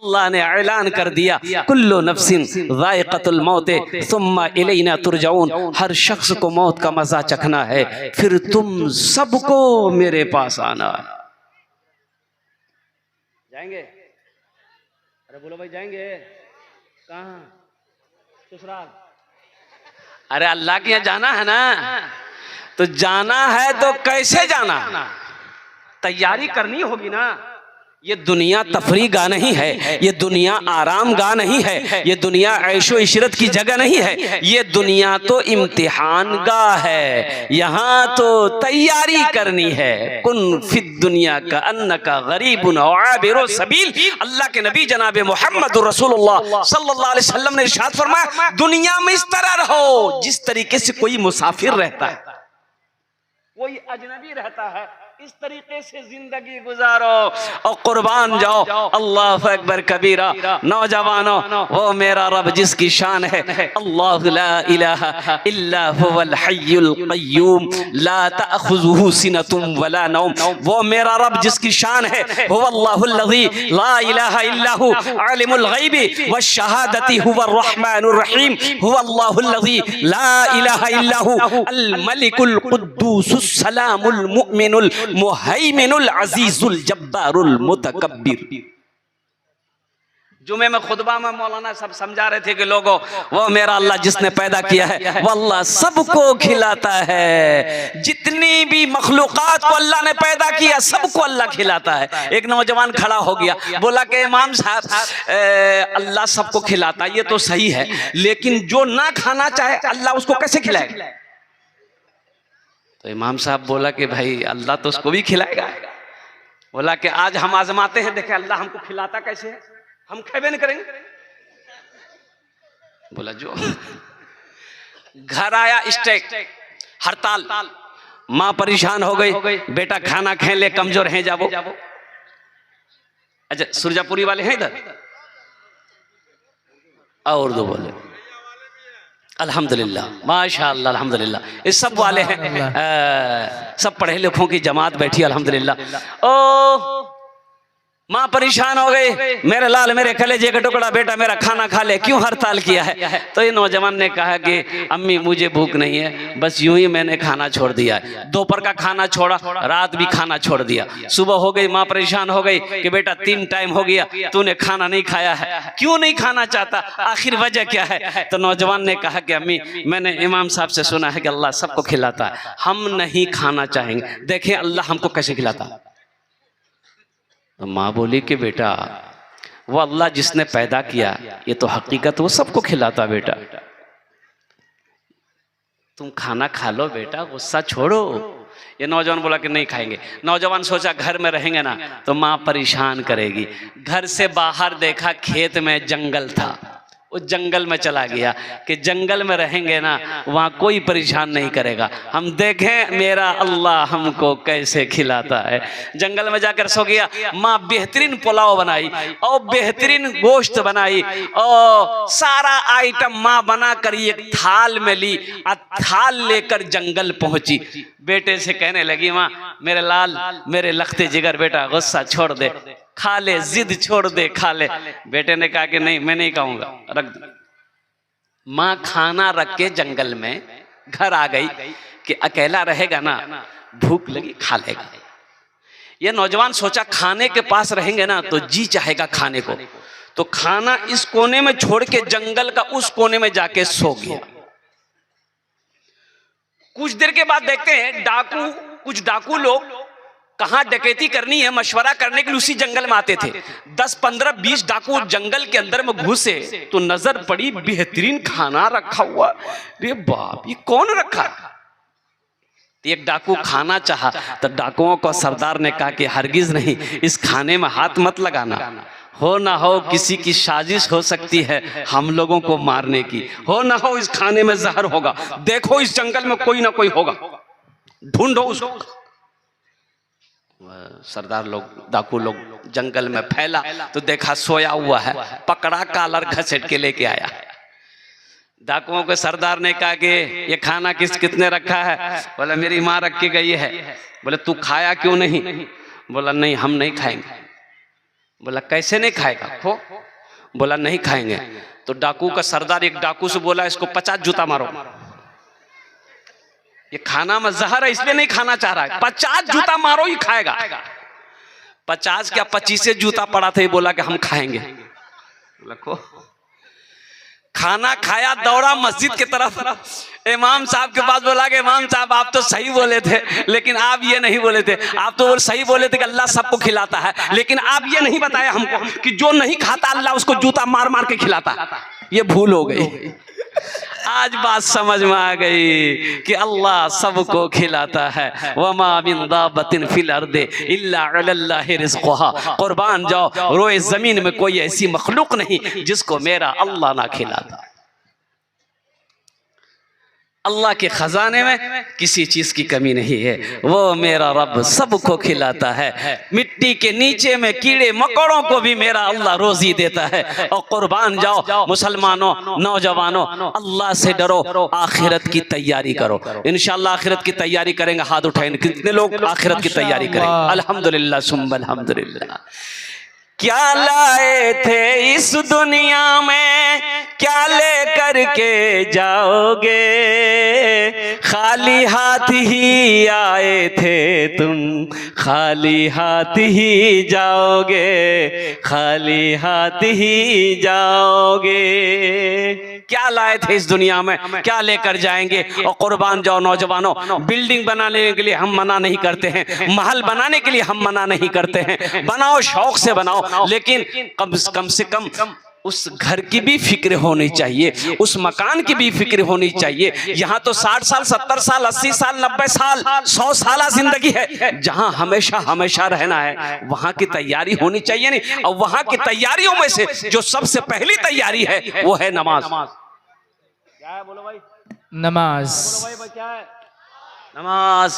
अल्लाह ने ऐलान कर दिया, कुल्लु नफ्सिन ज़ाइक़तुल मौत सुम्मा इलैना तुरजाऊन, हर शख्स को मौत का मजा चखना है, फिर तुम सबको मेरे पास आना है। जाएंगे? अरे बोलो भाई, जाएंगे कहाँ? ससुराल? अरे अल्लाह के यहाँ जाना है ना, तो जाना है तो कैसे जाना? तैयारी करनी होगी ना। ये दुनिया तफरी गाह नहीं है, ये दुनिया आराम गाह नहीं है, ये दुनिया ऐशो इशरत की जगह नहीं है, ये दुनिया तो इम्तिहान गाह है। यहाँ तो तैयारी करनी है। कुन फिद दुनिया का अन्नका गरीबुन औ आबिरो सबील। अल्लाह के नबी जनाब मोहम्मद रसूलुल्लाह सल्लल्लाहु अलैहि वसल्लम ने इरशाद फरमाया, दुनिया में इस तरह रहो जिस तरीके से कोई मुसाफिर रहता है, कोई अजनबी रहता है, इस तरीके से जिंदगी गुजारो और कुर्बान जाओ। अल्लाह अकबर कबीरा। नौजवानों, वो मेरा रब जिसकी शान है, अल्लाह ला इलाहा इल्ला हुवल हय्युल कय्यूम ला तअखुजुहु सिनतुम वला नौम। वो मेरा रब जिसकी शान है, हुवल्लाहुल लज़ी ला इलाहा इल्ला हु आलिमुल गैबि वश्शहादति हुवर रहमानुर रहीम, हुवल्लाहुल लज़ी ला इलाहा इल्ला हु अल मलिकुल कुद्दूसुस सलामुल मुमिनुल मुहैमिनुल अजीजुल जब्बारुल मुतकब्बिर। जुमे में खुतबा में मौलाना सब समझा रहे थे कि लोगों, वो मेरा अल्लाह जिसने पैदा किया है, वो अल्लाह सबको खिलाता है। जितनी भी मखलूकात को अल्लाह ने पैदा किया, सबको अल्लाह खिलाता है। एक नौजवान खड़ा हो गया, बोला कि इमाम साहब अल्लाह सबको खिलाता है, ये तो सही है, लेकिन जो ना खाना चाहे अल्लाह उसको कैसे खिलाएगा? तो इमाम साहब बोला कि भाई अल्लाह तो उसको भी खिलाएगा। बोला कि आज हम आजमाते हैं, देखे अल्लाह हमको खिलाता कैसे है, हम खेबे नहीं करेंगे। बोला जो घर आया स्ट्राइक, हड़ताल, माँ परेशान हो गई, बेटा खाना खाए ले, कमजोर हैं जाबो। अच्छा, सुरजापुरी वाले हैं इधर? और दो बोले अल्हम्दुलिल्लाह, माशाअल्लाह, अल्हम्दुलिल्लाह, ये सब वाले हैं, सब पढ़े लिखों की जमात बैठी अल्हम्दुलिल्लाह। ओ माँ परेशान हो गई, मेरे लाल मेरे कलेजे का टुकड़ा बेटा मेरा खाना खा ले, क्यों हड़ताल किया है? तो ये नौजवान ने कहा कि अम्मी मुझे भूख नहीं है, बस यूं ही मैंने खाना छोड़ दिया है। दोपहर का खाना छोड़ा, रात भी खाना छोड़ दिया। सुबह हो गई, माँ परेशान हो गई कि बेटा 3 टाइम हो गया तूने खाना नहीं खाया है, क्यों नहीं खाना चाहता, आखिर वजह क्या है? तो नौजवान ने कहा कि अम्मी मैंने इमाम साहब से सुना है कि अल्लाह सबको खिलाता है, हम नहीं खाना चाहेंगे, देखें अल्लाह हमको कैसे खिलाता है। तो माँ बोली कि बेटा वो अल्लाह जिसने पैदा किया, ये तो हकीकत, वो सबको खिलाता बेटा, तुम खाना खा लो बेटा, गुस्सा छोड़ो। ये नौजवान बोला कि नहीं खाएंगे। नौजवान सोचा घर में रहेंगे ना तो माँ परेशान करेगी। घर से बाहर देखा खेत में जंगल था, उस जंगल में चला गया कि जंगल में रहेंगे ना वहाँ कोई परेशान नहीं करेगा, हम देखें मेरा अल्लाह हमको कैसे खिलाता है। जंगल में जाकर सो गया। माँ बेहतरीन पुलाव बनाई और बेहतरीन गोश्त बनाई और सारा आइटम माँ बना कर एक थाल में ली और थाल लेकर जंगल पहुंची। बेटे से कहने लगी, माँ मेरे लाल मेरे लखते जिगर बेटा गुस्सा छोड़ दे, खा ले, जिद छोड़ दे, खा ले। बेटे ने कहा कि नहीं मैं नहीं खाऊंगा, रख दो। माँ खाना रख के जंगल में घर आ गई कि अकेला रहेगा ना, भूख लगी खा लेगा। ये नौजवान सोचा खाने के पास रहेंगे ना तो जी चाहेगा खाने को, तो खाना इस कोने में छोड़ के जंगल का उस कोने में जाके सो गया। कुछ देर के बाद देखते हैं कुछ डाकू लोग कहाँ डकैती करनी है मशवरा करने के लिए उसी जंगल में आते थे। 10, 15, 20 डाकू जंगल के अंदर में घुसे तो नजर पड़ी बेहतरीन खाना रखा हुआ। अरे बाप, ये कौन रखा? एक डाकू खाना चाहा तो डाकुओं को सरदार ने कहा कि हरगिज नहीं, इस खाने में हाथ मत लगाना, हो ना हो किसी की साजिश हो सकती है हम लोगों को मारने की, हो ना हो इस खाने में जहर होगा, देखो इस जंगल में कोई ना कोई होगा, ढूंढो उसको। सरदार लोग डाकू लोग जंगल में फैला तो देखा सोया हुआ है, पकड़ा, कॉलर घसीट के लेके आया। डाकुओं के सरदार ने कहा कि ये खाना किसने रखा है? बोला मेरी माँ रख के गई है। बोले तू खाया क्यों नहीं? बोला नहीं हम नहीं खाएंगे। बोला कैसे नहीं खाएगा, खो। बोला नहीं खाएंगे। तो डाकू का सरदार एक डाकू से बोला इसको 50 जूता मारो, ये खाना में जहर है इसलिए नहीं खाना चाह रहा है, 50 जूता मारो ही खाएगा। 50 क्या 25 जूता पड़ा था, ये बोला कि हम खाएंगे। बोला खाना खाया, दौड़ा मस्जिद की तरफ। इमाम साहब के पास बोला कि इमाम साहब आप तो सही बोले थे, लेकिन आप ये नहीं बोले थे। आप तो सही बोले थे कि अल्लाह सबको खिलाता है, लेकिन आप ये नहीं बताया हमको कि जो नहीं खाता अल्लाह उसको जूता मार मार के खिलाता। ये भूल हो गई। आज बात समझ में आ गई कि अल्लाह सबको खिलाता है। वमा मिन दाबतिन फिल अर्दि इल्ला अलल्लाहि रिज़्क़ुहा। कुर्बान जाओ, रोए जमीन में कोई ऐसी मखलूक नहीं जिसको मेरा अल्लाह ना खिलाता। अल्लाह के खजाने में किसी चीज की कमी नहीं है, वो मेरा रब सबको खिलाता है। मिट्टी के नीचे में कीड़े मकोड़ों को भी मेरा अल्लाह रोजी देता है। और कुर्बान जाओ मुसलमानों, नौजवानों, अल्लाह से डरो, आखिरत की तैयारी करो। इंशाअल्लाह आखिरत की तैयारी करेंगे, हाथ उठाएंगे। कितने लोग आखिरत की तैयारी करेंगे? अल्हम्दुलिल्लाह सुम्मा अल्हम्दुलिल्लाह। क्या लाए थे इस दुनिया में, क्या लेकर के जाओगे? खाली हाथ ही आए थे तुम, खाली हाथ ही जाओगे, खाली हाथ ही जाओगे। क्या लाए थे इस दुनिया में, क्या लेकर जाएंगे? और कुर्बान जाओ नौजवानों, बिल्डिंग बनाने के लिए हम मना नहीं करते हैं, महल बनाने के लिए हम मना नहीं करते हैं। बनाओ, शौक से बनाओ, लेकिन कम से कम उस घर की भी फिक्र होनी चाहिए, उस मकान की भी फिक्र होनी चाहिए। यहाँ तो 60 साल 70 साल 80 साल 90 साल 100 साल जिंदगी है, जहाँ हमेशा हमेशा रहना है, वहाँ की तैयारी होनी चाहिए। नहीं, और वहाँ की तैयारियों में से जो सबसे पहली तैयारी है वो है नमाज। क्या है बोलो भाई? नमाज। बोलो भाई क्या है? नमाज।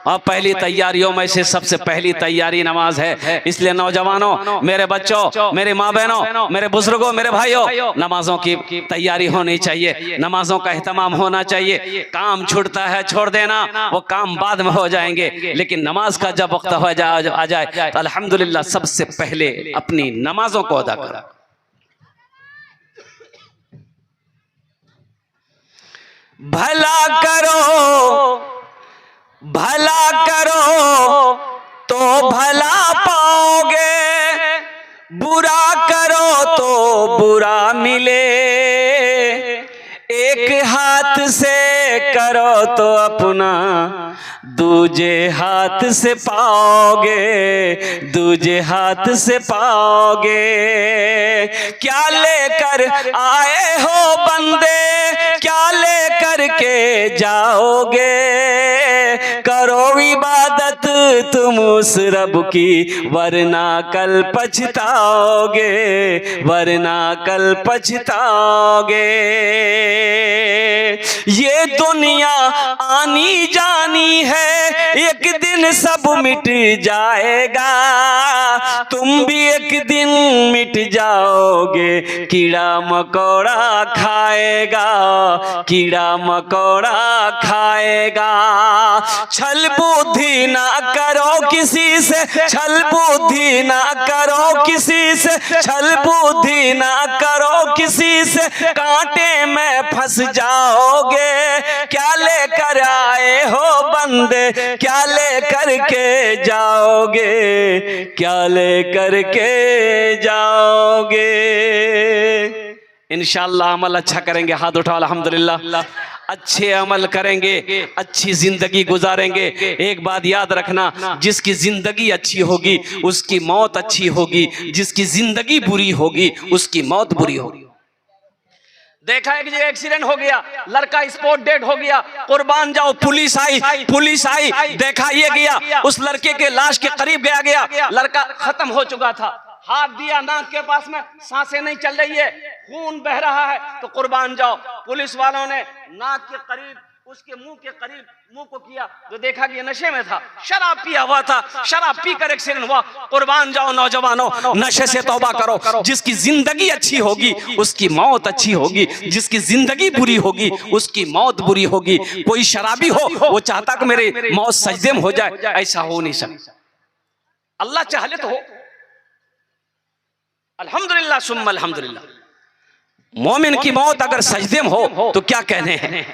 और पहली तैयारियों में से सबसे पहली तैयारी नमाज है। इसलिए नौजवानों, मेरे बच्चों, मेरे माँ बहनों, मेरे बुजुर्गों, मेरे भाइयों, नमाजों की तैयारी होनी चाहिए, नमाजों का एहतमाम होना चाहिए। काम छूटता है छोड़ देना, वो काम बाद में हो जाएंगे, लेकिन नमाज का जब वक्त आ जाए तो अल्हम्दुलिल्लाह सबसे पहले अपनी नमाजों को अदा करो। भला करो, भला करो तो भला पाओगे, बुरा करो तो बुरा मिले। एक हाथ से करो तो अपना, दूजे हाथ से पाओगे, दूजे हाथ से पाओगे। क्या लेकर आए हो बंदे, क्या लेकर के जाओगे? करो इबादत तुम उस रब की, वरना कल पछताओगे, वरना कल पछताओगे। ये दुनिया आनी जानी है, एक दिन सब मिट जाएगा, तुम भी एक दिन मिट जाओगे। कीड़ा मकोड़ा खाएगा, कीड़ा मकोड़ा खाएगा। छल बुद्धि ना करो किसी से, छल बुद्धि ना करो किसी से, छल बुद्धि ना करो किसी से, कांटे में फंस जाओगे। क्या लेकर आए हो बंदे, क्या लेकर के जाओगे, क्या लेकर के जाओगे? इंशाअल्लाह अमल अच्छा करेंगे, हाथ उठाओ अल्हम्दुलिल्लाह। अच्छे अमल करेंगे, अच्छी जिंदगी गुजारेंगे। एक बात याद रखना, जिसकी जिंदगी अच्छी होगी उसकी मौत अच्छी होगी, जिसकी जिंदगी बुरी होगी उसकी मौत बुरी होगी। देखा एक जगह एक्सीडेंट हो गया, लड़का स्पॉट डेड हो गया, कुर्बान जाओ पुलिस आई, पुलिस आई, देखा ये गया, उस लड़के के लाश के करीब गया, लड़का खत्म हो चुका था। हाथ दिया नाक के पास में, सांसें नहीं चल रही है, खून बह रहा है, तो कुर्बान जाओ पुलिस वालों ने नाक के करीब, उसके मुंह के करीब मुंह को किया, तो देखा कि ये नशे में था, शराब पिया हुआ था, शराब पीकर एक्सीडेंट हुआ। कुर्बान जाओ नौजवानों, नशे से तौबा करो। जिसकी जिंदगी अच्छी होगी उसकी मौत अच्छी होगी, जिसकी जिंदगी बुरी होगी उसकी मौत बुरी होगी। कोई शराबी हो वो चाहता कि मेरी मौत सजदे में हो जाए, ऐसा हो नहीं सकता। अल्लाह चाहे तो हो, अल्हम्दुलिल्लाह सुम्मा अल्हम्दुलिल्लाह। मोमिन की मौत अगर सजदे में हो तो क्या कहने हैं,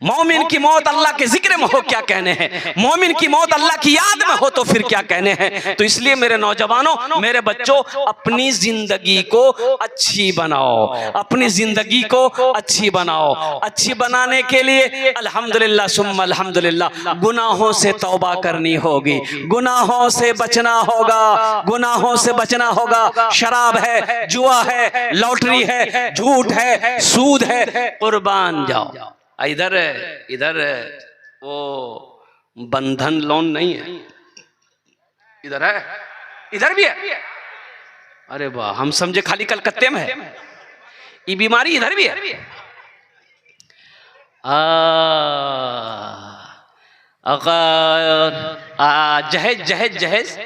मोमिन की मौत अल्लाह के जिक्र में हो क्या कहने हैं, मोमिन की मौत अल्लाह की याद में हो तो फिर क्या कहने हैं। तो इसलिए मेरे नौजवानों, मेरे बच्चों, अपनी जिंदगी को अच्छी बनाओ, अपनी जिंदगी को अच्छी बनाओ। अच्छी बनाने के लिए अल्हम्दुलिल्लाह सुम्मा अल्हम्दुलिल्लाह गुनाहों से तौबा करनी होगी, गुनाहों से बचना होगा, गुनाहों से बचना होगा। शराब है, जुआ है, लॉटरी है, झूठ है, सूद है, कुर्बान जाओ। इधर इधर वो बंधन लोन नहीं है, इधर है, इधर भी है। अरे वाह, हम समझे खाली कलकत्ते में है, ये बीमारी इधर भी है। जहेज जहेज जहेज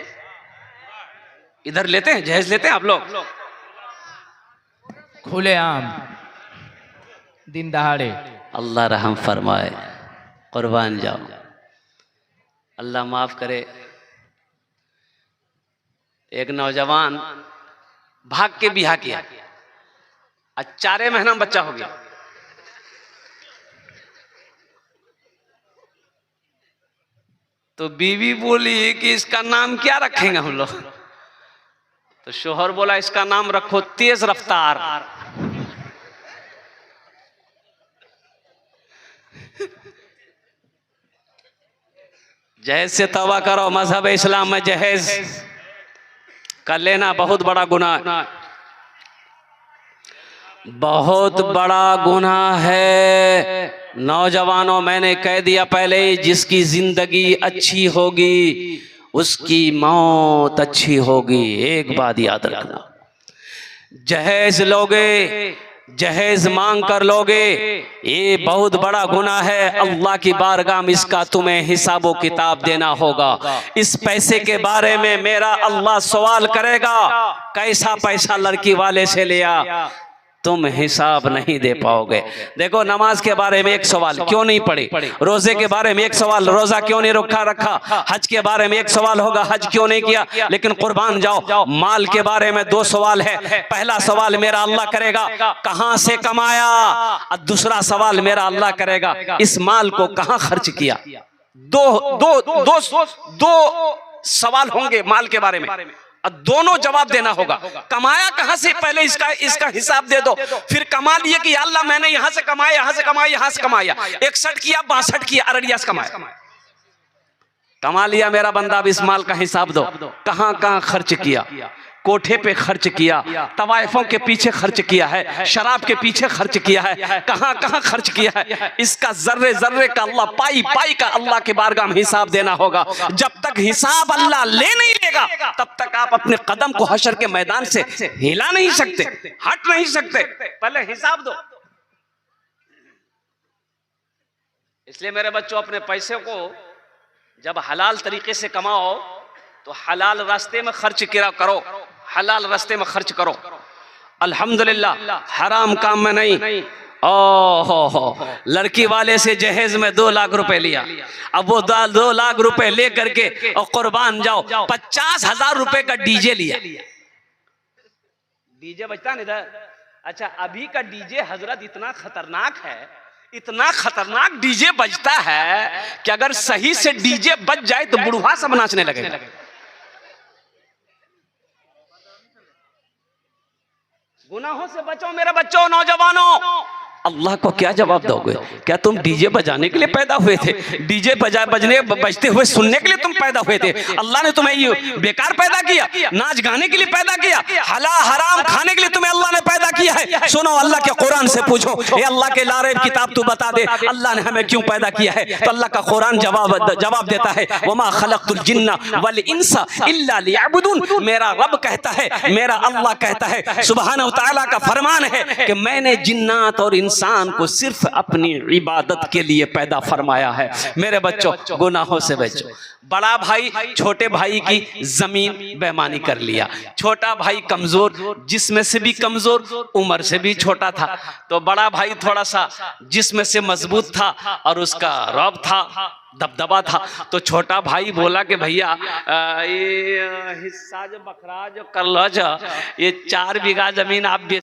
इधर लेते हैं, जहेज लेते हैं आप लोग खुलेआम दिन दहाड़े। अल्लाह रहम फरमाए, कुर्बान जाओ, अल्लाह माफ करे। एक नौजवान भाग के बिहा किया, आज 4 महीना में बच्चा हो गया। तो बीवी बोली कि इसका नाम क्या रखेंगे हम लोग, तो शोहर बोला इसका नाम रखो तेज रफ्तार। जहेज से तौबा करो, मजहब इस्लाम में जहेज कर लेना बहुत बड़ा गुनाह, बहुत बड़ा गुनाह है। नौजवानों, मैंने कह दिया पहले ही, जिसकी जिंदगी अच्छी होगी उसकी मौत अच्छी होगी। एक बात याद रखना, जहेज लोगे, जहेज मांग कर लोगे, ये बहुत बड़ा गुनाह है। अल्लाह की बारगाह में इसका तुम्हें हिसाबो किताब देना होगा। इस पैसे के बारे में मेरा अल्लाह सवाल करेगा, कैसा पैसा लड़की वाले से लिया, तुम हिसाब नहीं दे पाओगे। देखो, नमाज के बारे में एक सवाल, क्यों नहीं पढ़ी, रोजे के बारे में एक सवाल, रोजा क्यों नहीं रखा, हज के बारे में एक सवाल होगा, हज क्यों नहीं किया। लेकिन कुर्बान जाओ, माल के बारे में 2 सवाल है। पहला सवाल मेरा अल्लाह करेगा, कहां से कमाया, और दूसरा सवाल मेरा अल्लाह करेगा, इस माल को कहां खर्च किया। दो सवाल होंगे माल के बारे में, और दोनों जवाब देना होगा। कमाया कहां से, पहले इसका हिसाब दे दो। फिर कमा लिए कि अल्लाह मैंने यहां से कमाया, यहां से कमाया, यहां से कमाया, 61 किया, 62 किया, अररिया से कमाया, कमा लिया मेरा बंदा। अब इस माल का हिसाब दो, कहां कहां खर्च किया। कोठे पे खर्च किया, तवाइफों के पीछे खर्च किया है, शराब के पीछे खर्च किया है, कहां कहां खर्च किया है। इसका जर्रे जर्रे का अल्लाह, पाई पाई का अल्लाह के बारगाह में हिसाब देना होगा। जब तक हिसाब अल्लाह ले नहीं लेगा, तब तक आप अपने कदम को हशर के मैदान से हिला नहीं सकते, हट नहीं सकते। पहले हिसाब दो। इसलिए मेरे बच्चों, अपने पैसे को जब हलाल तरीके से कमाओ तो हलाल रास्ते में खर्च करो, हलाल रास्ते में खर्च करो। अल्हम्दुलिल्लाह, हराम काम में नहीं। ओहो, लड़की वाले से जहेज में 2 लाख रुपए लिया, अब वो 2 लाख रुपए ले करके और कुर्बान जाओ 50,000 रुपए का डीजे लिया। डीजे बजता नहीं था। अच्छा, अभी का डीजे हजरत इतना खतरनाक है, इतना खतरनाक डीजे बजता है कि अगर सही से डीजे बज जाए तो बुढ़वा सब नाचने लगेगा। गुनाहों से बचो मेरे बच्चों, नौजवानों। अल्लाह को क्या जवाब दोगे? क्या तुम डीजे बजाने के लिए पैदा हुए थे? डीजे बजते हुए सुनने के लिए तुम पैदा हुए थे? अल्लाह ने तुम्हें ये बेकार पैदा किया? नाच गाने के लिए पैदा किया? हलाल हराम खाने के लिए तुम्हें अल्लाह ने पैदा किया है? सुनो, अल्लाह के कुरान से पूछो, ये अल्लाह के लारे किताब तू बता दे, अल्लाह ने हमें क्यों पैदा किया है? तो अल्लाह का कुरान जवाब देता है, वमा खलक़तुल जिन्ना वल इंसा इल्ला लियअबुदून। मेरा रब कहता है, मेरा अल्लाह कहता है, सुब्हानहु व तआला का फरमान है कि मैंने जिन्नात और इंसान को सिर्फ अपनी इबादत के लिए पैदा फरमाया है। मेरे बच्चों, गुनाहों से बचो। बड़ा भाई छोटे भाई की जमीन बेईमानी कर लिया, छोटा भाई कमजोर, जिस्म से भी कमजोर, उम्र से भी छोटा था, तो बड़ा भाई थोड़ा सा जिस्म से मजबूत था और उसका रौब था, दबदबा था। तो छोटा भाई बोला कि भैया ये हिस्सा जो बखरा जो कर लो जो, ये 4 बीघा जमीन आप